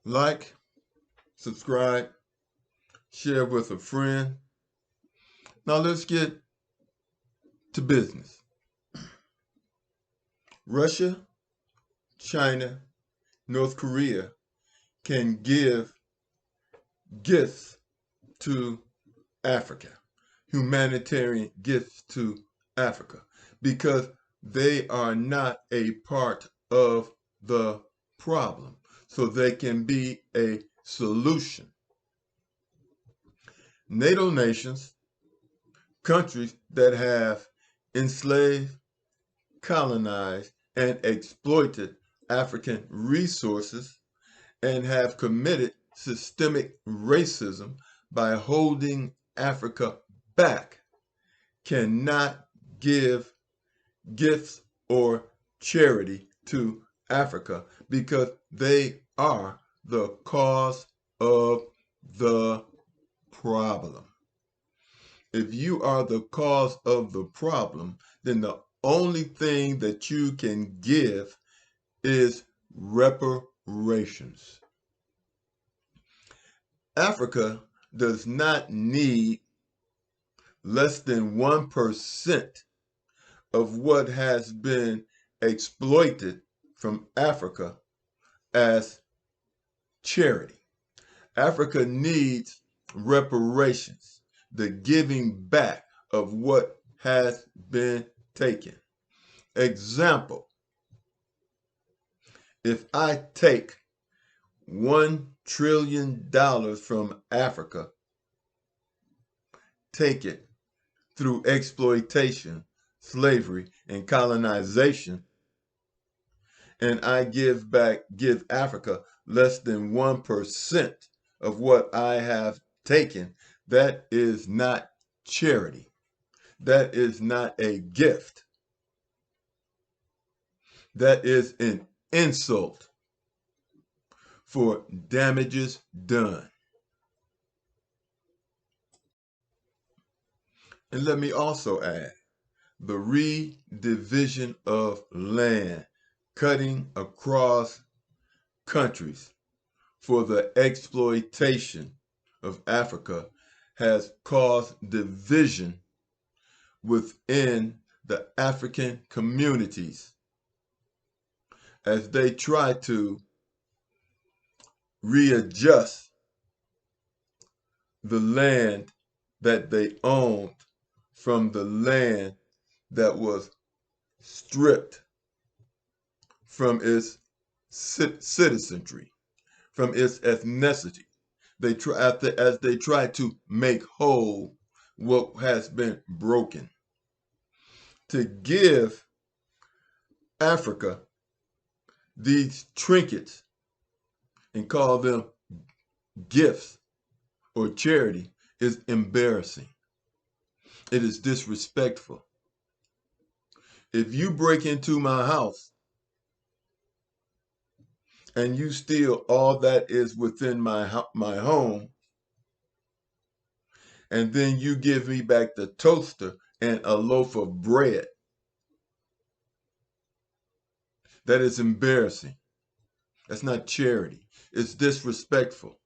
Like, subscribe, share with a friend. Now let's get to business. Russia, China, North Korea can give gifts to Africa, humanitarian gifts to Africa, because they are not a part of the problem. So they can be a solution. NATO nations, countries that have enslaved, colonized, and exploited African resources and have committed systemic racism by holding Africa back, cannot give gifts or charity to Africa because they are the cause of the problem. If you are the cause of the problem, then the only thing that you can give is reparations. Africa does not need less than 1% of what has been exploited from Africa as charity. Africa needs reparations, the giving back of what has been taken. Example, if I take $1 trillion from Africa, take it through exploitation, slavery, and colonization, and I give Africa less than 1% of what I have taken, that is not charity. That is not a gift. That is an insult for damages done. And let me also add, the redivision of land, cutting across countries for the exploitation of Africa, has caused division within the African communities as they try to readjust the land that they owned from the land that was stripped from its citizenry, from its ethnicity. They try, as they try to make whole what has been broken. To give Africa these trinkets and call them gifts or charity is embarrassing. It is disrespectful. If you break into my house and you steal all that is within my home, and then you give me back the toaster and a loaf of bread, that is embarrassing. That's not charity. It's disrespectful.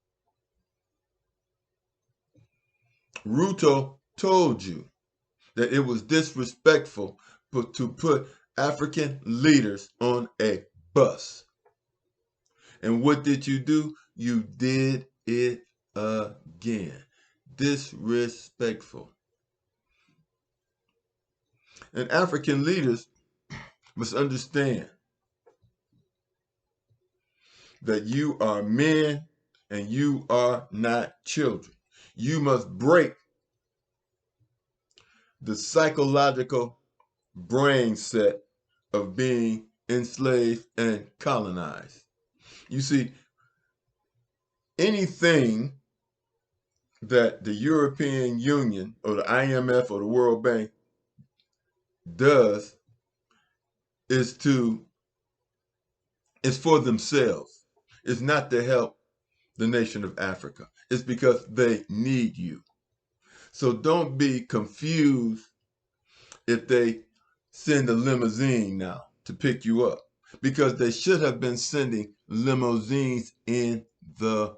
Ruto told you that it was disrespectful to put African leaders on a bus. And what did you do? You did it again. Disrespectful. And African leaders must understand that you are men and you are not children. You must break the psychological brain set of being enslaved and colonized. You see, anything that the European Union or the IMF or the World Bank does is for themselves. It's not to help the nation of Africa. It's because they need you. So don't be confused if they send a limousine now to pick you up, because they should have been sending limousines in the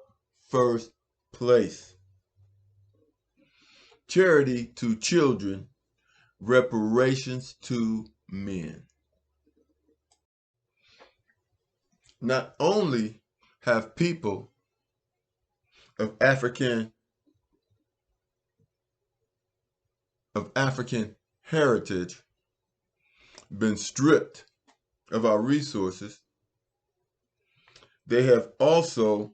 first place. Charity to children, reparations to men. Not only have people of African heritage been stripped of our resources, they have also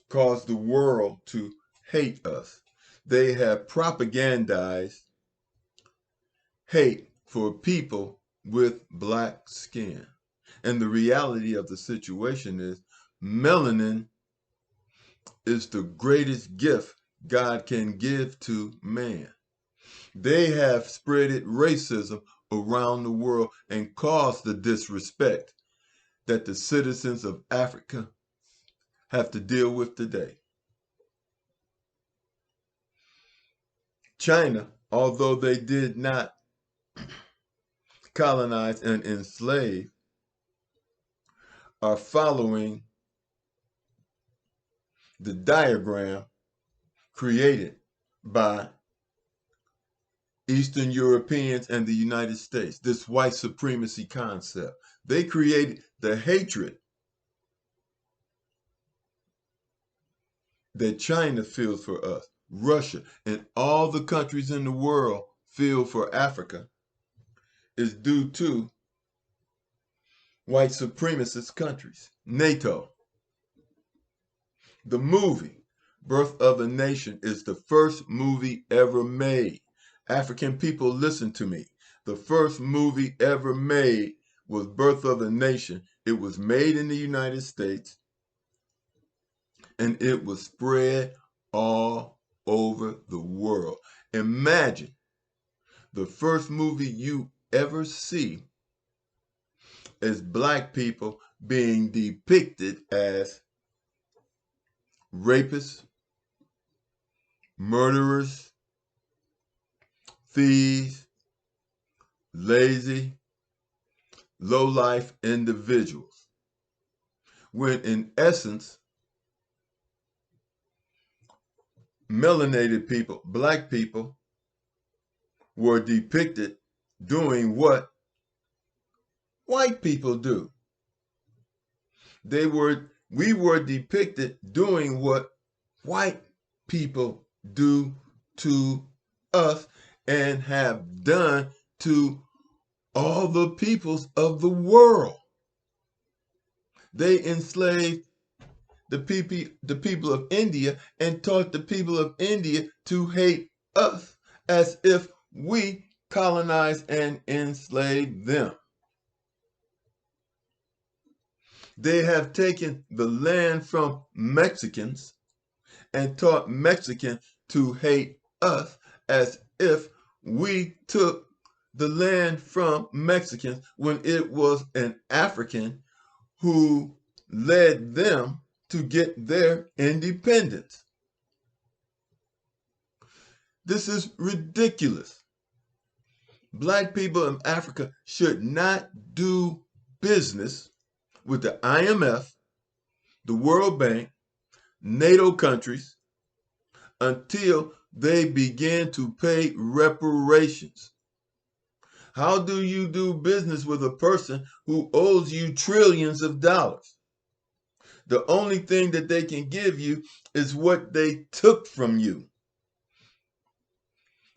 caused the world to hate us. They have propagandized hate for people with black skin. And the reality of the situation is melanin is the greatest gift God can give to man. They have spreaded racism around the world and caused the disrespect that the citizens of Africa have to deal with today. China, although they did not colonize and enslave, are following the diagram created by Eastern Europeans and the United States, this white supremacy concept. They created the hatred that China feels for us, Russia, and all the countries in the world feel for Africa is due to white supremacist countries. NATO. The movie, Birth of a Nation, is the first movie ever made. African people, listen to me. The first movie ever made was Birth of a Nation. It was made in the United States, and it was spread all over the world. Imagine the first movie you ever see as black people being depicted as rapists, murderers, thieves, lazy, low-life individuals, when in essence, melanated people, black people, were depicted doing what white people do. We were depicted doing what white people do to us and have done to all the peoples of the world. They enslaved the people of India and taught the people of India to hate us as if we colonized and enslaved them. They have taken the land from Mexicans and taught Mexicans to hate us as if we took the land from Mexicans when it was an African who led them to get their independence. This is ridiculous. Black people in Africa should not do business with the IMF, the World Bank, NATO countries until they begin to pay reparations. How do you do business with a person who owes you trillions of dollars? The only thing that they can give you is what they took from you.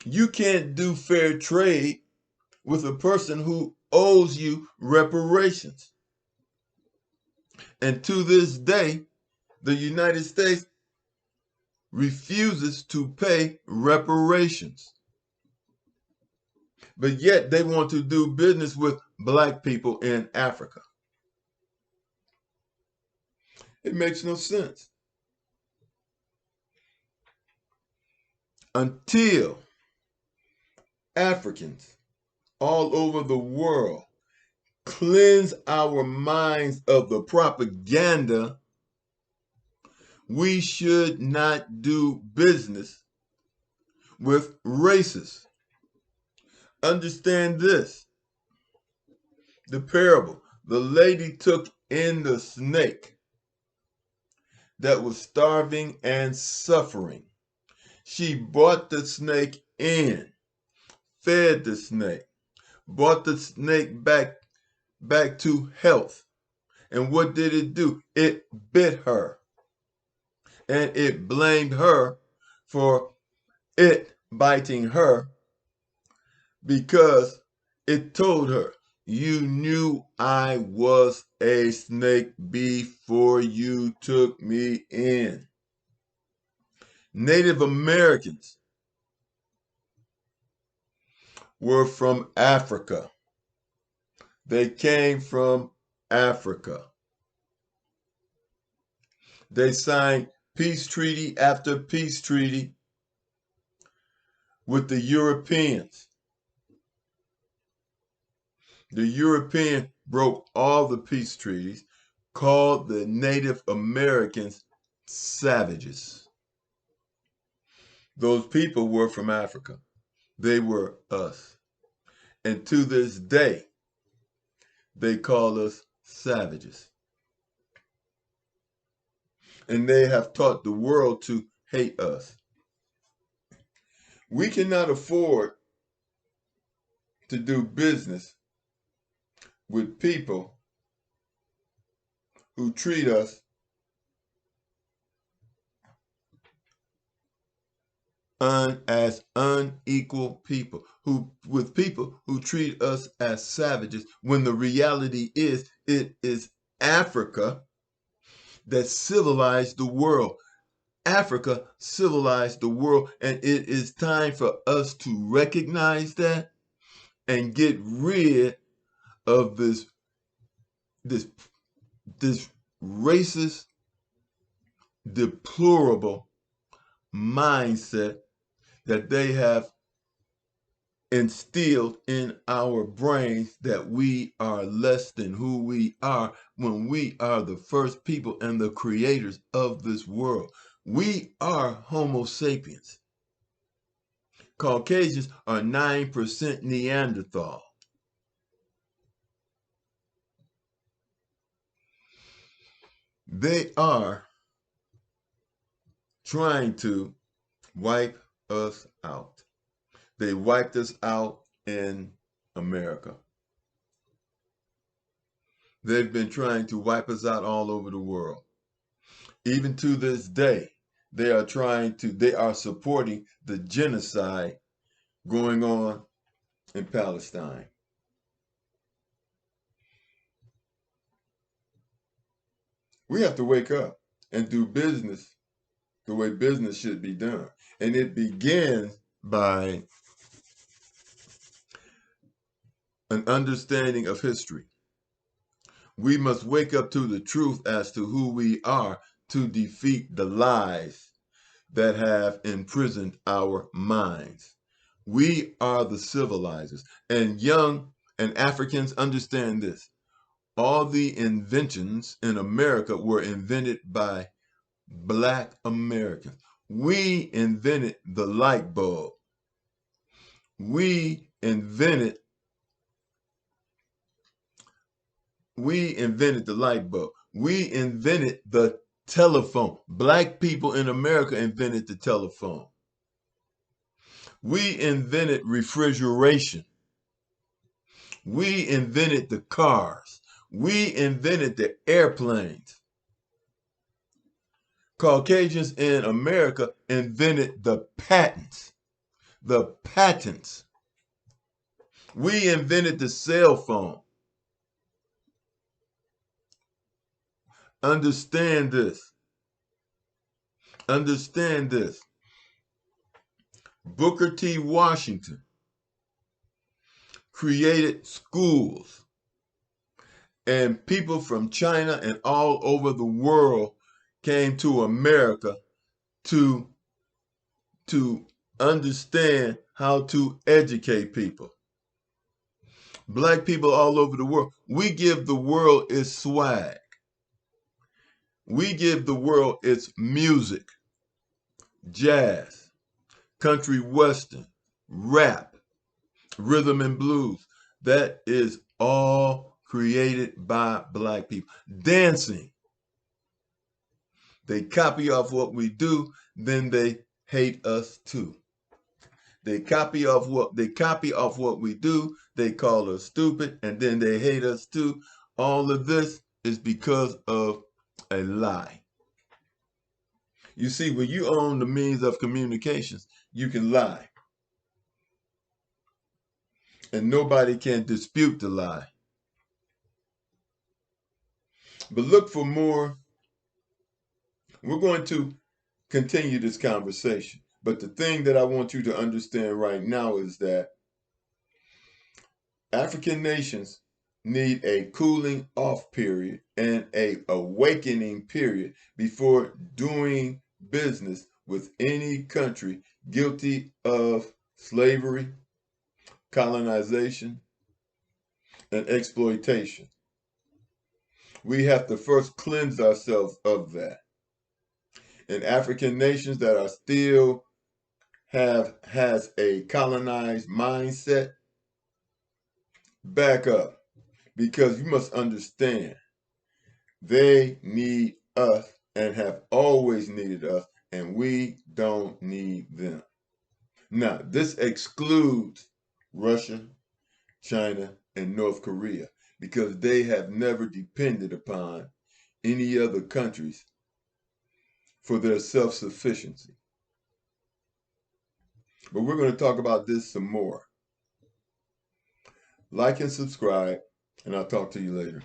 You can't do fair trade with a person who owes you reparations. And to this day, the United States refuses to pay reparations. But yet they want to do business with black people in Africa. It makes no sense. Until Africans all over the world cleanse our minds of the propaganda, we should not do business with racists. Understand this. The parable, the lady took in the snake. that was starving and suffering. She brought the snake in, fed the snake, brought the snake back to health. And what did it do? It bit her. And it blamed her for it biting her because it told her, you knew I was a snake before you took me in. Native Americans were from Africa. They came from Africa. They signed peace treaty after peace treaty with the Europeans. The European broke all the peace treaties, called the Native Americans savages. Those people were from Africa. They were us. And to this day, they call us savages. And they have taught the world to hate us. We cannot afford to do business with people who treat us as unequal people, with people who treat us as savages, when the reality is it is Africa that civilized the world. Africa civilized the world, and it is time for us to recognize that and get rid of this racist, deplorable mindset that they have instilled in our brains, that we are less than who we are, when we are the first people and the creators of this world. We are Homo sapiens. Caucasians are 9% Neanderthal. They are trying to wipe us out. They wiped us out in America. They've been trying to wipe us out all over the world. Even to this day, they are supporting the genocide going on in Palestine. We have to wake up and do business the way business should be done. And it begins by an understanding of history. We must wake up to the truth as to who we are to defeat the lies that have imprisoned our minds. We are the civilizers. And Africans understand this. All the inventions in America were invented by Black Americans. We invented the light bulb. We invented the light bulb. We invented the telephone. Black people in America invented the telephone. We invented refrigeration. We invented the cars. We invented the airplanes. Caucasians in America invented the patents. The patents. We invented the cell phone. Understand this. Understand this. Booker T. Washington created schools, and people from China and all over the world came to America to understand how to educate people. Black people all over the world, we give the world its swag. We give the world its music, jazz, country western, rap, rhythm and blues. That is all created by Black people. Dancing. They copy off what we do, then they hate us too. They copy off what we do, they call us stupid, and then they hate us too. All of this is because of a lie. You see, when you own the means of communications, you can lie. And nobody can dispute the lie. But look for more. We're going to continue this conversation. But the thing that I want you to understand right now is that African nations need a cooling off period and a awakening period before doing business with any country guilty of slavery, colonization, and exploitation. We have to first cleanse ourselves of that. And African nations that are still has a colonized mindset, back up, because you must understand they need us and have always needed us, and we don't need them. Now, this excludes Russia, China, and North Korea, because they have never depended upon any other countries for their self-sufficiency. But we're going to talk about this some more. Like and subscribe, and I'll talk to you later.